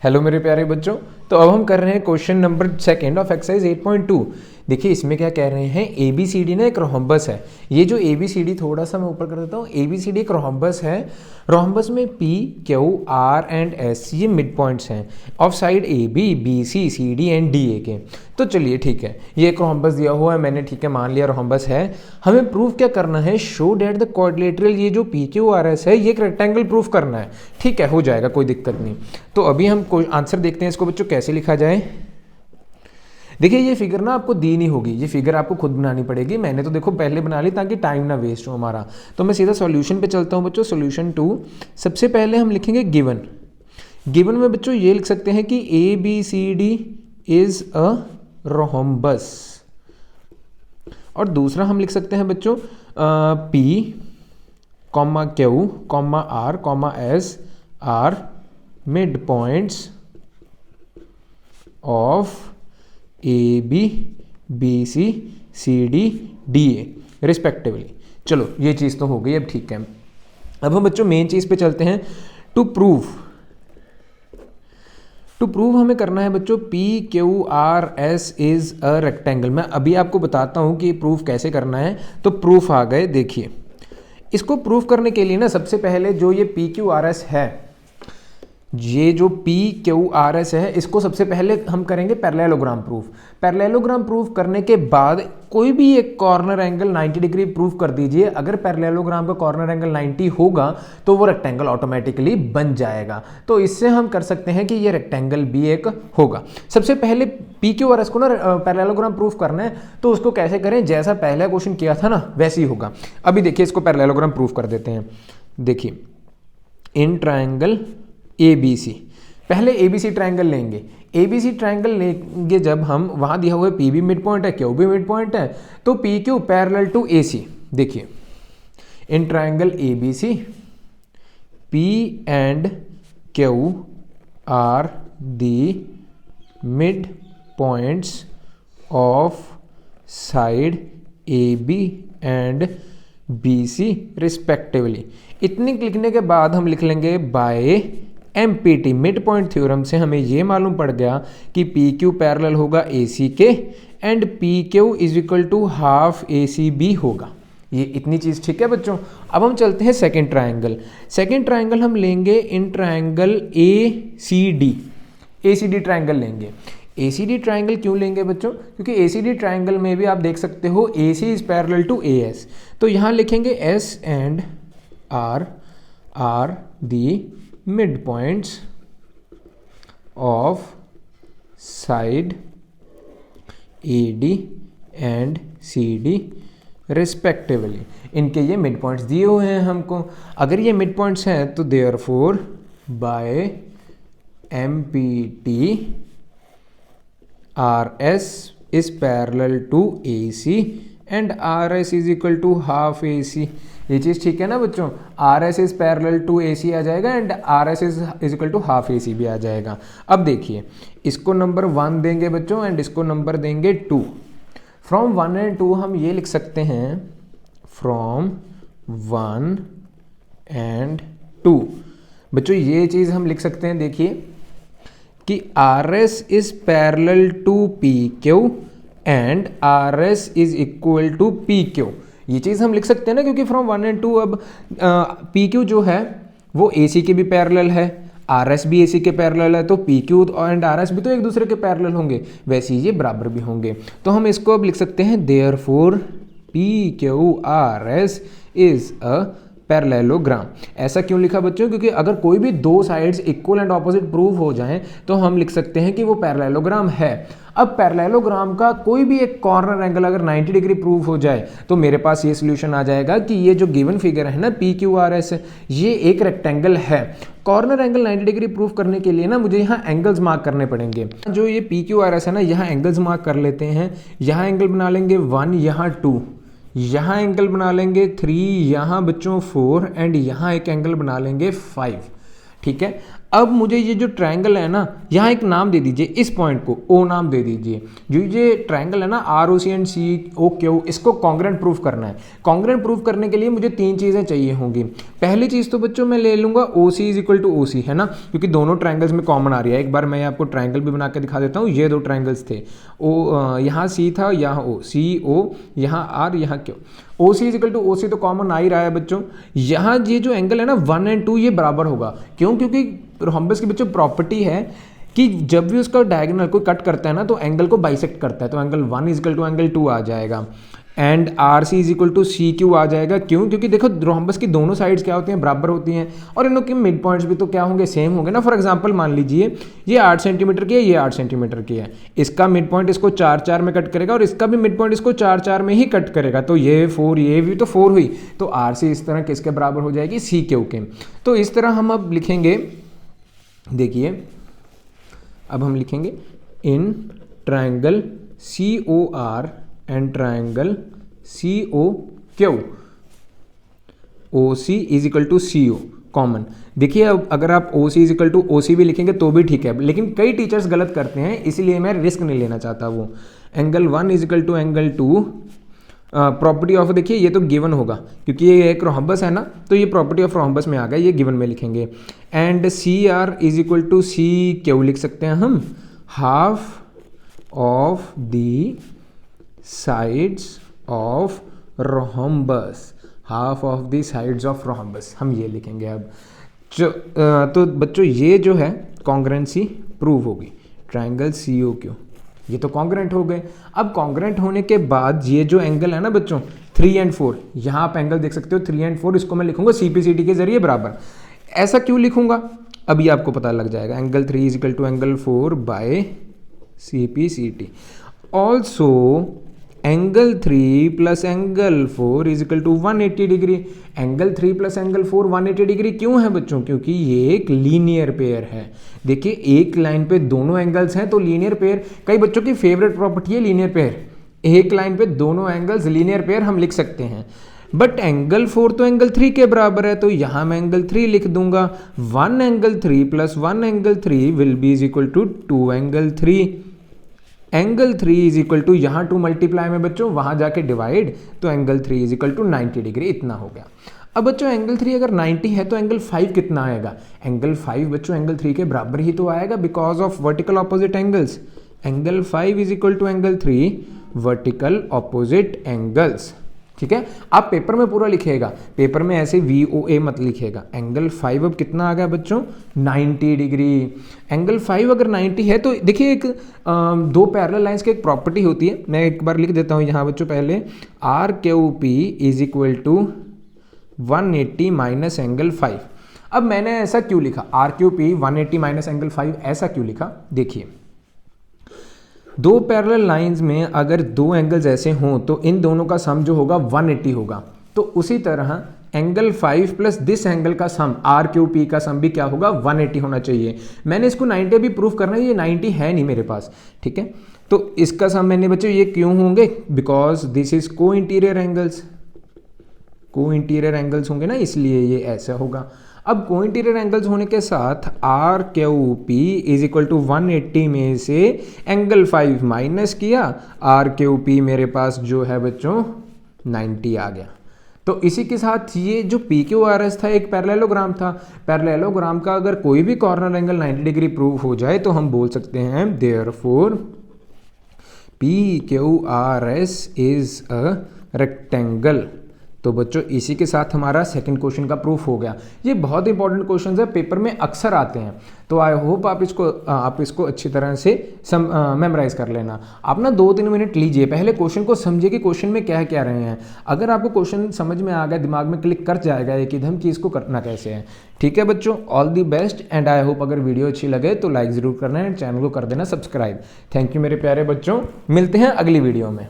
Hello मेरे प्यारे बच्चों, तो अब हम कर रहे हैं question number second of exercise 8.2। देखिए इसमें क्या कह रहे हैं, ए बी सी डी ना एक रोहम्बस है। ये जो ए बी सी डी थोड़ा सा मैं ऊपर कर देता हूँ। ए बी सी डी एक रोहम्बस है। रोहम्बस में P Q R and S ये मिड पॉइंट्स हैं of side A B B C C D and D A के। तो चलिए ठीक है, ये एक रोहम्बस दिया हुआ है, मैंने ठीक है मान लिया रोहम्बस है। हमें प्रूफ क्या करना है, शो डेट द क्वाड्रिलेटरल, ये जो पी क्यू आर एस है ये एक रेक्टेंगल प्रूफ करना है। ठीक है, हो जाएगा, कोई दिक्कत नहीं। तो अभी हम आंसर देखते हैं इसको बच्चों कैसे लिखा जाए। देखिए ये फिगर ना आपको दी नहीं होगी, ये फिगर आपको खुद बनानी पड़ेगी। मैंने तो देखो पहले बना ली ताकि टाइम ना वेस्ट हो हमारा। तो मैं सीधा सॉल्यूशन पे चलता हूँ बच्चों। सॉल्यूशन 2, सबसे पहले हम लिखेंगे गिवन। गिवन में बच्चों ये लिख सकते हैं कि A B C D is a rhombus, और दूसरा हम लिख सकते हैं बच्चों P comma Q comma R comma S are mid points of A B B C C D D A respectively. चलो ये चीज़ तो हो गई, अब ठीक है। अब हम बच्चों मेन चीज़ पे चलते हैं। टू प्रूव हमें करना है बच्चों P Q are S is a rectangle. मैं अभी आपको बताता हूँ कि प्रूफ कैसे करना है। तो प्रूफ आ गए। देखिए इसको प्रूफ करने के लिए ना सबसे पहले जो ये पी क्यू आर एस है, ये जो पी क्यू आर एस है, इसको सबसे पहले हम करेंगे पैरेललोग्राम प्रूफ। पैरेललोग्राम प्रूफ करने के बाद कोई भी एक कॉर्नर एंगल 90 डिग्री प्रूफ कर दीजिए। अगर पैरेललोग्राम का कॉर्नर एंगल 90 होगा तो वो रेक्टेंगल ऑटोमेटिकली बन जाएगा। तो इससे हम कर सकते हैं कि ये रेक्टेंगल भी एक होगा। सबसे पहले पी क्यू आर एस को ना पैरेललोग्राम प्रूफ करना है, तो उसको कैसे करें, जैसा पहला क्वेश्चन किया था ना वैसे ही होगा। अभी देखिए इसको पैरेललोग्राम प्रूफ कर देते हैं। देखिए इन ट्राइंगल ए बी सी, पहले ए बी सी ट्राइंगल लेंगे। ए बी सी ट्राइंगल लेंगे जब हम, वहाँ दिया हुआ है पी भी मिड पॉइंट है क्यू भी मिड पॉइंट है, तो P Q parallel to A C. देखिए in triangle A B C P and Q are the mid points of side A B and B C respectively. इतने लिखने के बाद हम लिख लेंगे by MPT mid point theorem से हमें ये मालूम पड़ गया कि पी क्यू पैरेलल होगा ए सी के and P Q is equal to half A C B होगा। ये इतनी चीज़ ठीक है बच्चों। अब हम चलते हैं सेकेंड ट्राइंगल। सेकेंड ट्राइंगल हम लेंगे in triangle A C D triangle लेंगे। ए सी डी ट्राइंगल क्यों लेंगे बच्चों, क्योंकि ए सी डी ट्राइंगल में भी आप देख सकते हो A C is parallel to A S. तो यहाँ लिखेंगे S and R the mid points of side A D and C D respectively. इनके ये मिड पॉइंट्स दिए हुए हैं हमको। अगर ये मिड पॉइंट्स हैं तो therefore by MPT R S is parallel to A C and R S is equal to half A C. ये चीज़ ठीक है ना बच्चों। R S is parallel to A C आ जाएगा and R S is equal to half A C भी आ जाएगा। अब देखिए इसको नंबर 1 देंगे बच्चों एंड इसको नंबर देंगे 2। फ्रॉम 1 एंड 2 हम ये लिख सकते हैं फ्रॉम 1 एंड 2। बच्चों ये चीज़ हम लिख सकते हैं, देखिए कि R S is parallel to P Q and R S is equal to P Q. ये चीज़ हम लिख सकते हैं ना, क्योंकि फ्रॉम 1 एंड 2 अब पी क्यू जो है वो ए सी के भी पैरेलल है, आर एस भी ए सी के पैरेलल है, तो P Q and R S भी तो एक दूसरे के पैरेलल होंगे, वैसे ही ये बराबर भी होंगे। तो हम इसको अब लिख सकते हैं therefore P Q are S is a parallelogram. ऐसा क्यों लिखा बच्चों, क्योंकि अगर कोई भी दो sides equal and opposite prove हो जाएं तो हम लिख सकते हैं कि वो पैरेललोग्राम है। अब पैरेललोग्राम का कोई भी एक कॉर्नर एंगल अगर 90 डिग्री प्रूव हो जाए तो मेरे पास ये सोल्यूशन आ जाएगा कि ये जो गिवन फिगर है ना पी क्यू आर एस, ये एक रेक्टेंगल है। कॉर्नर एंगल 90 डिग्री प्रूव करने के लिए ना मुझे यहाँ एंगल्स मार्क करने पड़ेंगे। जो ये पी क्यू आर एस है ना, यहाँ एंगल्स मार्क कर लेते हैं। यहाँ एंगल बना लेंगे 1, यहाँ 2, यहाँ एंगल बना लेंगे 3, यहाँ बच्चों 4 एंड यहाँ एक एंगल बना लेंगे 5। ठीक है। अब मुझे ये जो ट्रायंगल है ना, यहाँ एक नाम दे दीजिए, इस पॉइंट को ओ नाम दे दीजिए। जो ये ट्रायंगल है ना R O C and C O Q, इसको कॉन्ग्रेंट प्रूफ करना है। कॉन्ग्रेंट प्रूफ करने के लिए मुझे 3 चीज़ें चाहिए होंगी। पहली चीज़ तो बच्चों मैं ले लूँगा ओ C is equal to O सी, है ना, क्योंकि दोनों ट्रायंगल्स में कॉमन आ रही है। एक बार मैं आपको ट्रायंगल भी बना के दिखा देता हूँ। ये 2 ट्रायंगल्स थे, ओ यहाँ सी था, यहाँ ओ, सी ओ, यहाँ आर, यहाँ Q. O C is equal to O C तो कॉमन आ ही रहा है बच्चों। यहाँ ये जो एंगल है ना 1 और 2 ये बराबर होगा। क्यों? क्योंकि रोम्बस की बच्चों प्रॉपर्टी है कि जब भी उसका डायगोनल को कट करता है ना तो एंगल को बाइसेक्ट करता है। तो angle 1 is equal to angle 2 आ जाएगा and R C is equal to C Q आ जाएगा। क्यों? क्योंकि देखो रोम्बस की दोनों साइड्स क्या होती हैं, बराबर होती हैं, और इन लोग के मिड पॉइंट्स भी तो क्या होंगे, सेम होंगे ना। फॉर एग्जांपल मान लीजिए ये 8 सेंटीमीटर की है, ये 8 सेंटीमीटर की है, इसका मिड पॉइंट इसको 4 4 में कट करेगा और इसका भी मिड पॉइंट इसको 4 4 में ही कट करेगा। तो ये 4, ये भी तो 4 हुई, तो आर सी इस तरह किसके बराबर हो जाएगी, सी क्यू के। तो इस तरह हम अब लिखेंगे, देखिए अब हम लिखेंगे in triangle C O R and triangle C O Q, O C is equal to C O common. देखिए अब अगर आप O C is equal to O C भी लिखेंगे तो भी ठीक है, लेकिन कई टीचर्स गलत करते हैं, इसलिए मैं रिस्क नहीं लेना चाहता। वो angle 1 is equal to angle 2, property of, देखिए ये तो गिवन होगा क्योंकि ये एक रोम्बस है ना, तो ये प्रॉपर्टी ऑफ रोम्बस में आ गया, ये गिवन में लिखेंगे। And C R is equal to C Q लिख सकते हैं हम, half of the sides of rhombus, half of the sides of rhombus, हम ये लिखेंगे अब। तो बच्चों ये जो है कॉन्ग्रेंसी प्रूव होगी, ट्रायंगल सी ओ क्यू ये तो कॉन्ग्रेंट हो गए। अब कॉन्ग्रेंट होने के बाद ये जो एंगल है ना बच्चों 3 और 4, यहाँ आप एंगल देख सकते हो 3 और 4, इसको मैं लिखूंगा CPCT के जरिए बराबर। ऐसा क्यों लिखूंगा अभी आपको पता लग जाएगा। Angle 3 is equal to angle 4 by CPCT। Also angle 3 plus angle 4 is equal to 180 degree. Angle 3 plus angle 4 180 degree क्यों है बच्चों? क्योंकि ये एक लीनियर पेयर है। देखिए एक लाइन पे दोनों एंगल्स हैं तो लीनियर पेयर, कई बच्चों की फेवरेट प्रॉपर्टी है लीनियर पेयर, एक लाइन पे दोनों एंगल्स लीनियर पेयर हम लिख सकते हैं। बट एंगल 4 तो एंगल 3 के बराबर है, तो यहां मैं एंगल 3 लिख दूंगा। 1 एंगल 3 प्लस 1 angle 3 will be is equal to 2 angle 3। Angle 3 is equal to, यहाँ 2 मल्टीप्लाई में बच्चों वहाँ जाके डिवाइड, तो angle 3 is equal to 90 degree, इतना हो गया। अब बच्चों एंगल 3 अगर 90 है तो एंगल 5 कितना आएगा? एंगल 5 बच्चों एंगल 3 के बराबर ही तो आएगा because of vertical opposite angles. Angle 5 is equal to angle 3 vertical opposite angles. ठीक है, आप पेपर में पूरा लिखिएगा, पेपर में ऐसे VOA मत लिखिएगा। एंगल 5 अब कितना आ गया बच्चों? 90 डिग्री। एंगल 5 अगर 90 है तो देखिए एक 2 पैरेलल लाइंस की एक प्रॉपर्टी होती है, मैं एक बार लिख देता हूँ यहाँ बच्चों पहले। RQP is equal to 180 minus angle 5। अब मैंने ऐसा क्यों लिखा RQP 180 माइनस एंगल 5, ऐसा क्यों लिखा? देखिए 2 पैरेलल लाइंस में अगर 2 एंगल्स ऐसे हों तो इन दोनों का सम जो होगा 180 होगा, तो उसी तरह एंगल 5 प्लस दिस एंगल का सम RQP का सम भी क्या होगा? 180 होना चाहिए। मैंने इसको 90 भी प्रूफ करना है, ये 90 है नहीं मेरे पास। ठीक है, तो इसका सम मैंने बच्चों ये क्यों होंगे? बिकॉज दिस इज को इंटीरियर एंगल्स, को इंटीरियर एंगल्स होंगे ना, इसलिए ये ऐसा होगा। अब को इंटीरियर एंगल्स होने के साथ RQP इज इक्वल टू 180 में से एंगल 5 माइनस किया, RQP मेरे पास जो है बच्चों 90 आ गया। तो इसी के साथ ये जो PQRS था एक पैरेललोग्राम था, पैरेललोग्राम का अगर कोई भी कॉर्नर एंगल 90 डिग्री प्रूव हो जाए तो हम बोल सकते हैं therefore PQRS is a rectangle. तो बच्चों इसी के साथ हमारा सेकंड क्वेश्चन का प्रूफ हो गया। ये बहुत इंपॉर्टेंट क्वेश्चन है, पेपर में अक्सर आते हैं, तो आई होप आप इसको अच्छी तरह से मेमोराइज कर लेना। आप ना 2-3 मिनट लीजिए, पहले क्वेश्चन को समझिए कि क्वेश्चन में क्या क्या रहे हैं। अगर आपको क्वेश्चन समझ में आ गया, दिमाग में क्लिक कर जाएगा एकदम कि इसको करना कैसे है। ठीक है बच्चों, all the best and I hope अगर वीडियो अच्छी लगे तो लाइक ज़रूर करना है, चैनल को कर देना सब्सक्राइब। थैंक यू मेरे प्यारे बच्चों, मिलते हैं अगली वीडियो में।